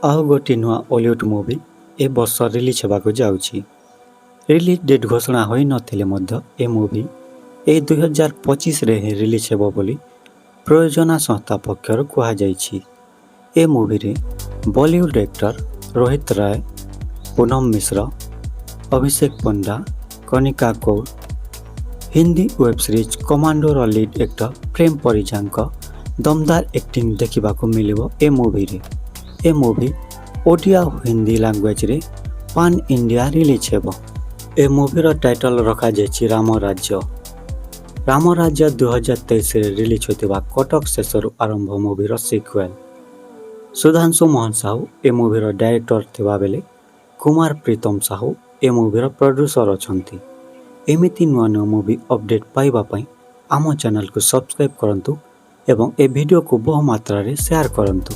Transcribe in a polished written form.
ଆଉ ଗୋଟିଏ ନୂଆ ଓଲିଉଡ ମୁଭି ଏ ବର୍ଷ ରିଲିଜ୍ ହେବାକୁ ଯାଉଛି। ରିଲିଜ୍ ଡେଟ୍ ଘୋଷଣା ହୋଇନଥିଲେ ମଧ୍ୟ ଏ ମୁଭି ଏହି 2025ରେ ହିଁ ରିଲିଜ୍ ହେବ ବୋଲି ପ୍ରଯୋଜନା ସଂସ୍ଥା ପକ୍ଷରୁ କୁହାଯାଇଛି। ଏ ମୁଭିରେ Bollywood actor Rohit Roy, Poonam Mishra, Abhishek Panda, Kanika Kaur, Hindi web series କମାଣ୍ଡୋର ଲିଡ୍ ଆକ୍ଟର ପ୍ରେମ ପରିଜାଙ୍କ ଦମଦାର ଆକ୍ଟିଂ ଦେଖିବାକୁ ମିଳିବ ଏ ମୁଭିରେ। ଏ ମୁଭି ଓଡିଆ ଓ ହିନ୍ଦୀ ଲାଙ୍ଗୁଏଜରେ ପାନ୍ ଇଣ୍ଡିଆ ରିଲିଜ୍ ହେବ। ଏ ମୁଭିର ଟାଇଟଲ ରଖାଯାଇଛି ରାମରାଜ୍ୟ। ରାମରାଜ୍ୟ 2023ରେ ରିଲିଜ୍ ହୋଇଥିବା କଟକ ଶେଷରୁ ଆରମ୍ଭ ମୁଭିର ସିକ୍ୱେଲ୍। ସୁଧାଂଶୁ ମୋହନ ସାହୁ ଏ ମୁଭିର ଡାଇରେକ୍ଟର ଥିବାବେଳେ କୁମାର ପ୍ରୀତମ ସାହୁ ଏ ମୁଭିର ପ୍ରଡ୍ୟୁସର ଅଛନ୍ତି। ଏମିତି ନୂଆ ନୂଆ ମୁଭି ଅପଡେଟ୍ ପାଇବା ପାଇଁ ଆମ ଚ୍ୟାନେଲକୁ ସବସ୍କ୍ରାଇବ୍ କରନ୍ତୁ ଏବଂ ଏ ଭିଡ଼ିଓକୁ ବହୁ ମାତ୍ରାରେ ସେୟାର କରନ୍ତୁ।